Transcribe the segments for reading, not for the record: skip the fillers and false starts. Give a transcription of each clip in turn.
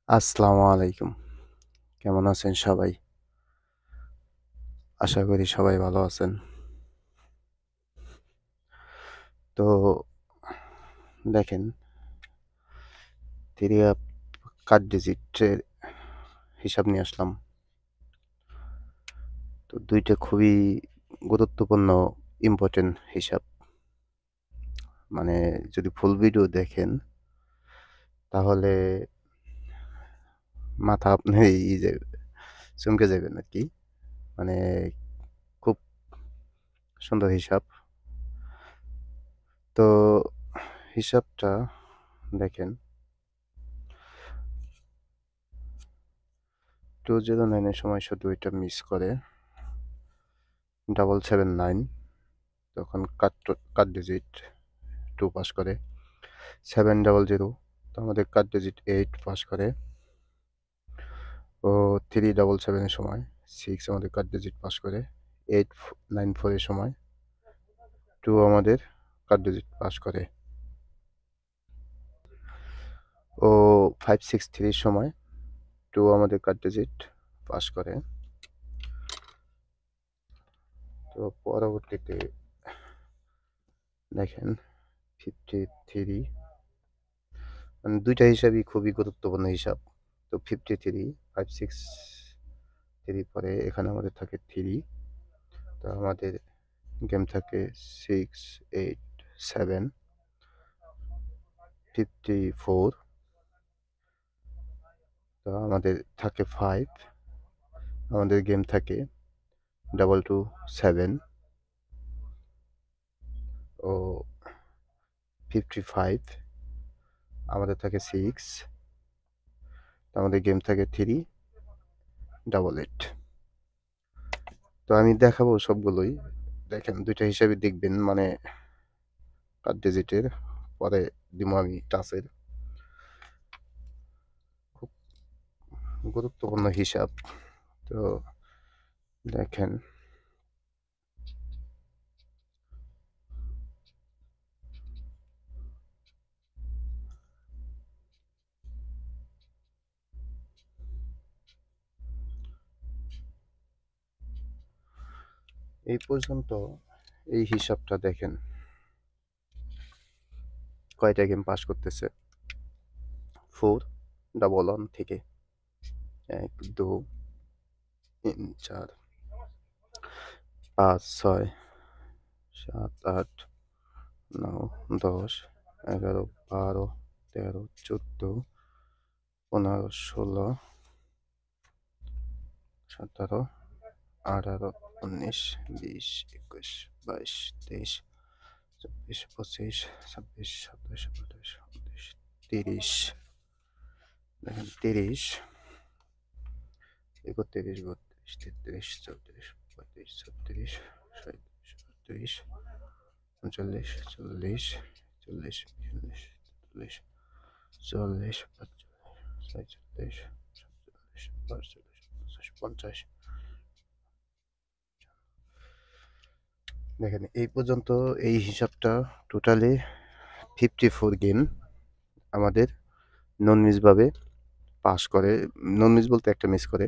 আসসালামু আলাইকুম। কেমন আছেন সবাই? আশা করি সবাই ভালো আছেন। তো দেখেন 3 আপ কার্ড ডিজিটের হিসাব নিয়ে আসলাম। তো ২ টা খুবই গুরুত্বপূর্ণ ইম্পোর্টেন্ট হিসাব। মানে যদি ফুল ভিডিও দেখেন তাহলে মাথা আপনার এই যে চমকে যাবেন আরকি। মানে খুব সুন্দর হিসাব। তো হিসাবটা দেখেন 209 এর সময় শুধু এটা মিস করে 779 তখন কাট ডিজিট 2 পাস করে। 700 তো আমাদের কাট ডিজিট 8 পাস করে। ও 377 এর সময় 6 আমাদের কাট ডিজিট পাস করে। 894 এর সময় 2 আমাদের কাট ডিজিট পাস করে। ও 563 এর সময় 2 আমাদের কাট ডিজিট পাস করে। তো পরবর্তীতে দেখেন 53 মানে ২ টা হিসাবই খুবই গুরুত্বপূর্ণ হিসাব। তো 53 563 পরে এখানে আমাদের থাকে 3 তো আমাদের গেম থাকে 6 8 7 54 তো আমাদের থাকে 5 আমাদের গেম থাকে 227 ও 55 আমাদের থাকে 6 তো আমাদের গেম থাকে 388 তো আমি দেখাবো সবগুলোই দেখেন ২ টা হিসাবে দেখবেন মানে কাট ডিজিটের পরে দিমো আমি টাচের খুব গুরুত্বপূর্ণ হিসাব তো দেখেন এই পর্যন্ত এই হিসাবটা দেখেন কয়টা গেম পাস করতেছে 4 ডাবল অন থেকে ১ ২ ৩ ৪ ৫ ৬ ৭ ৮ ৯ ১০ ১১ ১২ ১৩ ১৪ ১৫ ১৬ ১৭ ১৮ ১৯ ২০ ২১ ২২ ২৩ ২৪ ২৫ ২৬ ২৭ ২৮ ২৯ ৩০ দেখেন ৩০ ৩১ ৩২ ৩৩ ৩৪ ৩৫ ৩৬ ৩৭ ৩৮ ৩৯ ৪০ ৪১ ৪২ ৪৩ ৪৪ ৪৫ ৪৬ ৪৭ ৪৮ ৫০ দেখেন এই পর্যন্ত এই হিসাবটা টোটালি 54 গেম আমাদের নন মিসভাবে পাস করে। নন মিস বলতে একটা মিস করে।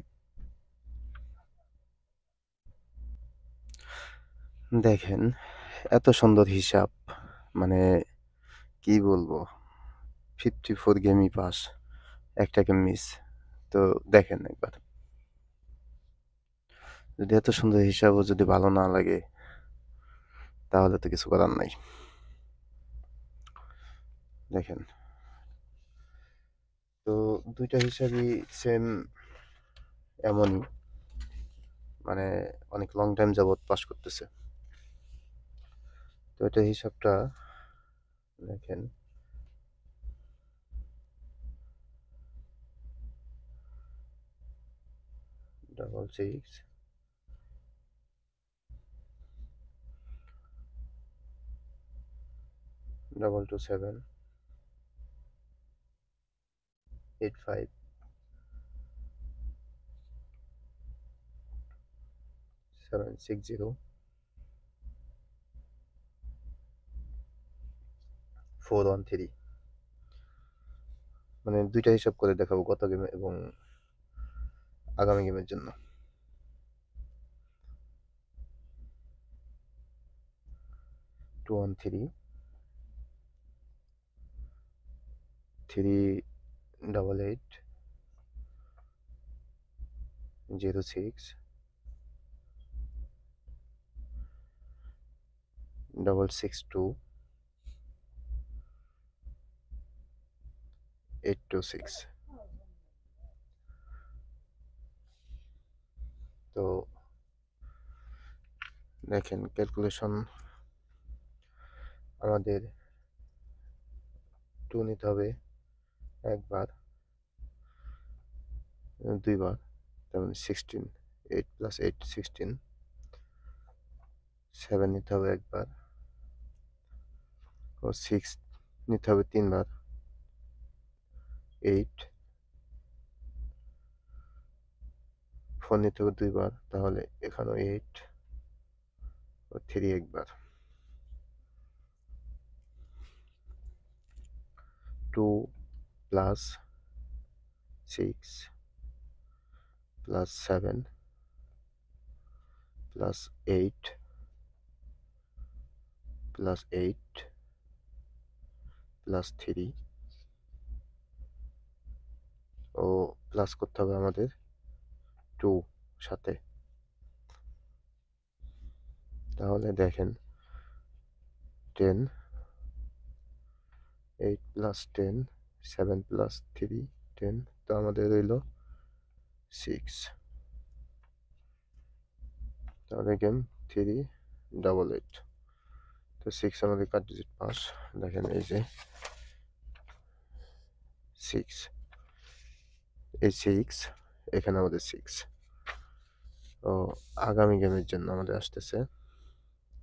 দেখেন এত সুন্দর হিসাব মানে কি বলবো 54 গেমই পাস, একটা গেম মিস। তো দেখেন একবার। যদি এত সুন্দর হিসাবও যদি ভালো না লাগে তাহলে তো কিছু করার নাই। দেখেন তো ২ টা হিসাবই সেম এমনই মানে অনেক লং টাইম যাবৎ পাস করতেছে। তো এটা হিসাবটা দেখেন 66 227 85 760 413 মানে মানে দুইটা হিসাব করে দেখাবো গত গেমে এবং আগামী গেমের জন্য। 213 388 06 662 826। তো দেখেন ক্যালকুলেশন আমাদের 2 নিতে হবে একবার, দুইবার, তার মানে 16, 8 + 8 16। 7 নিতে হবে একবার ও 6 নিতে হবে তিনবার, 8। 4 নিতে হবে দুইবার, তাহলে এখানেও 8 ও 3 একবার। 2 + 6 + 7 + 8 + 8 + 3 ও প্লাস করতে হবে আমাদের 2 সাথে। তাহলে দেখেন 10, 8 + 10, 7 + 3 10, তো আমাদের রইল 6। তাহলে গেম 388। তো 6 আমাদের কাট ডিজিট পাস। দেখেন এই যে 6, এই 6, এখানে আমাদের 6। তো আগামী গেমের জন্য আমাদের আসতেছে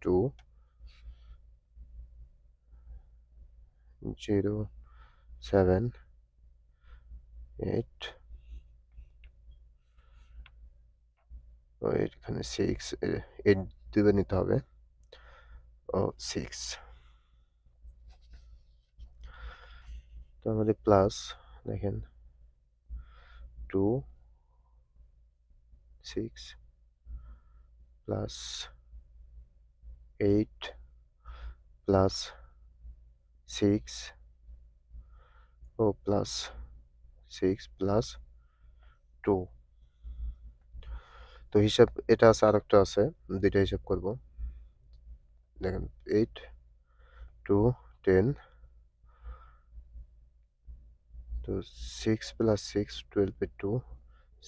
2 0 7 8 ও এখানে 6, 8 দুইবার নিতে হবে ও 6। তো আমাদের প্লাস দেখেন 2 6 + 8 + 6 ও +6 + 2। তো হিসাব এটা আছে, আরেকটা আছে, দুইটা হিসাব করব। দেখেন 8 2 10, তো 6 + 6 12 এর 2,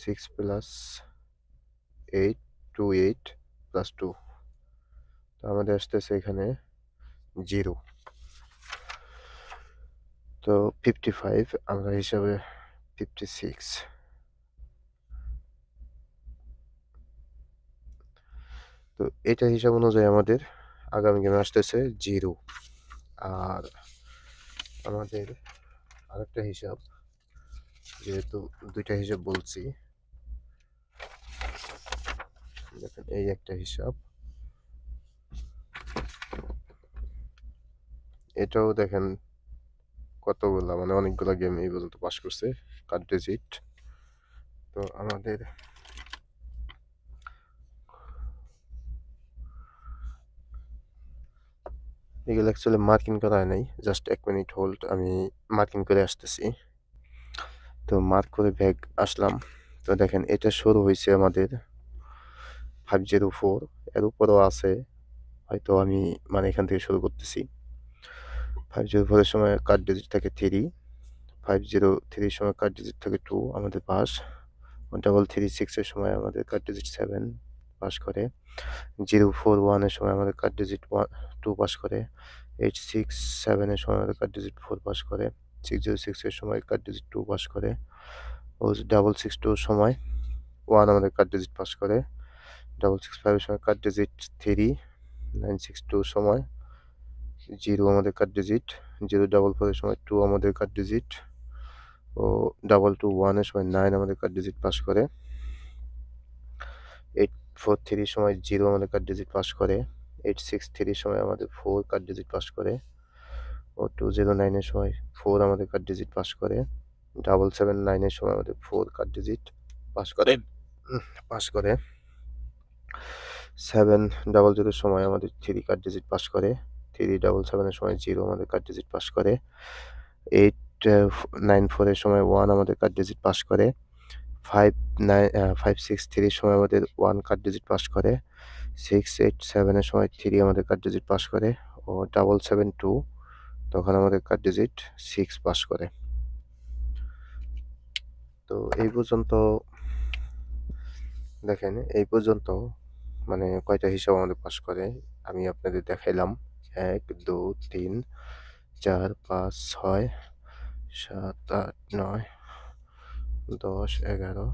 6 + 8 28 + 2। তো আমাদের আসতেছে এখানে 0। তো 55 আমরা হিসাবে 56। তো এটা হিসাব অনুযায়ী আমাদের আগামী গেমে আসতেছে 0। আর আমাদের আরেকটা হিসাব, যেহেতু দুইটা হিসাব বলছি, দেখেন এই একটা হিসাব, এটাও দেখেন কতগুলা, মানে অনেকগুলা গেম এই পর্যন্ত পাস করছে কাট ডিজিট। তো আমাদের এগুলো অ্যাকচুয়ালি মার্কিং করা হয় নাই, জাস্ট 1 মিনিট হোল্ড, আমি মার্কিং করে আসতেছি। তো মার্ক করে ব্যাক আসলাম। তো দেখেন এটা শুরু হয়েছে আমাদের 504, এর উপরেও আছে, হয়তো আমি মানে এখান থেকে শুরু করতেছি। 504 এর সময় কাট ডিজিট থাকে 3, 503 এর সময় কাট ডিজিট থাকে 2 আমাদের পাস, 336 এর সময় আমাদের কাট ডিজিট 7 পাস করে, 041 এর সময় আমাদের কাট ডিজিট 2 পাস করে, 867 এর সময় আমাদের কাট ডিজিট 4 পাস করে, 606 এর সময় কাট ডিজিট 2 পাস করে, ও 662 এর সময় 1 আমাদের কাট ডিজিট পাস করে, 665 এর সময় কাট ডিজিট 3, 962 এর সময় 0 আমাদের কাট ডিজিট, 044 এর সময় 2 আমাদের কাট ডিজিট, ও 221 এর সময় 9 আমাদের কাট ডিজিট পাস করে, 843 এর সময় 0 আমাদের কাট ডিজিট পাস করে, 863 এর সময় আমাদের 4 কাট ডিজিট পাস করে, ও 209 এর সময় 4 আমাদের কাট ডিজিট পাস করে, 779 এর সময় আমাদের 4 কার্ড ডিজিট পাস করে। 700 এর সময় আমাদের 3 কার্ড ডিজিট পাস করে। 377 এর সময় 0 আমাদের কার্ড ডিজিট পাস করে। 894 এর সময় 1 আমাদের কার্ড ডিজিট পাস করে। 563 এর সময় আমাদের 1 কার্ড ডিজিট পাস করে। 687 এর সময় 3 আমাদের কার্ড ডিজিট পাস করে ও 772 তখন আমাদের কার্ড ডিজিট 6 পাস করে। তো এই পর্যন্ত দেখেন, এই পর্যন্ত মানে কয়টা হিসাব আমাদের পাস করে আমি আপনাদের দেখাইলাম। 1, 2, 3, 4, 5, 6, 7, 8, 9, 10, 11,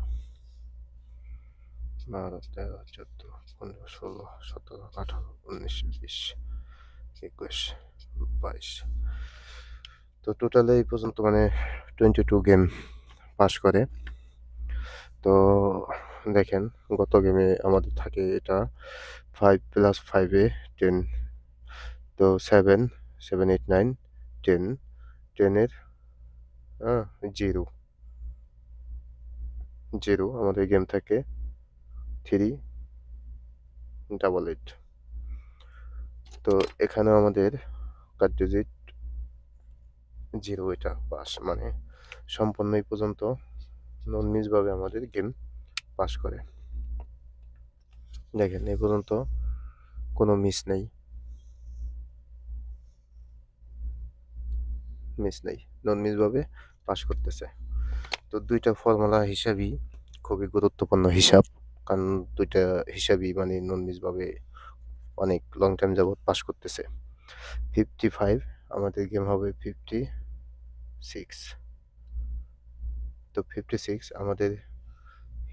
12, 13, 14, 15, 16, 17, 18, 19, 20, 21, 22। তো টোটালে এই পর্যন্ত মানে 22 গেম পাস করে। তো দেখেন গত গেমে আমাদের থাকে এটা 5 + 5 এ 10, তো 7, 7, 8, 9, 10, 10 এর 0, 0 আমাদের গেম থাকে 3, 88। তো এখানেও আমাদের কার্ড ডিজিট 0 এটা পাস মানে সম্পূর্ণ এই পর্যন্ত নিজভাবে আমাদের গেম পাস করে। দেখেন এই পর্যন্ত কোনো মিস নেই, মিসভাবে পাস করতেছে। তো 2টা ফর্মুলা হিসাবই খুবই গুরুত্বপূর্ণ হিসাব, কারণ 2টা হিসাবই মানে মিসভাবে অনেক লং টাইম যাবৎ পাস করতেছে। 55 আমাদের গেম হবে 56। তো 56 আমাদের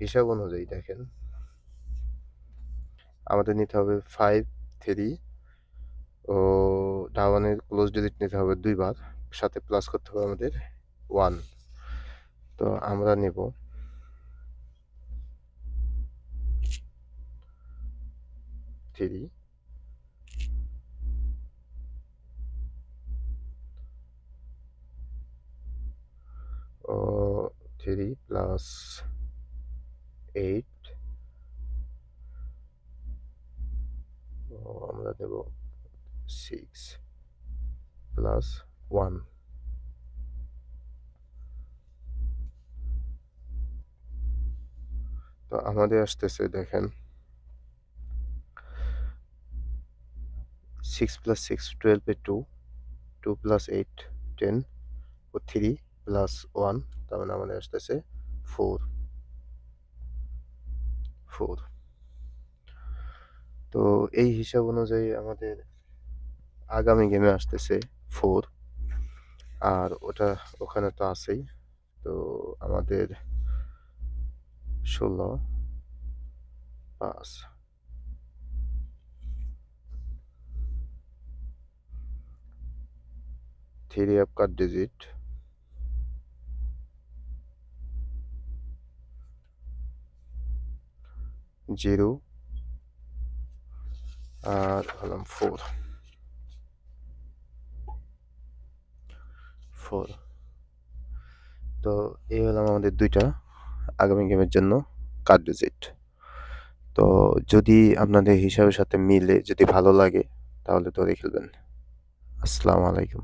হিসাব অনুযায়ী দেখেন আমাদের নিতে হবে 5, 3 ও ডাবলের ক্লোজ ডিজিট নিতে হবে 2 বার, সাথে প্লাস করতে হবে আমাদের 1। তো আমরা নেব 3 ও 3 প্লাস 8 ও আমরা নেব 6 প্লাস 1। তো আমাদের আসতেছে দেখেন 6 + 6 12 এ 2, 2 + 8 10 ও 3 + 1 তার মানে আমাদের আসতেছে 4। তো এই হিসাব অনুযায়ী আমাদের আগামী গেমে আসতেছে 4, আর ওখানে তো আছেই। তো আমাদের 16, 5, 3 অফ কার্ড ডিজিট 0 আর হলাম 4। তো এই হলাম আমাদের 2টা আগামী গেমের জন্য কার্ড ডিজিট। তো যদি আপনাদের হিসাবের সাথে মিলে, যদি ভালো লাগে তাহলে ধরে খেলবেন। আসসালামু আলাইকুম।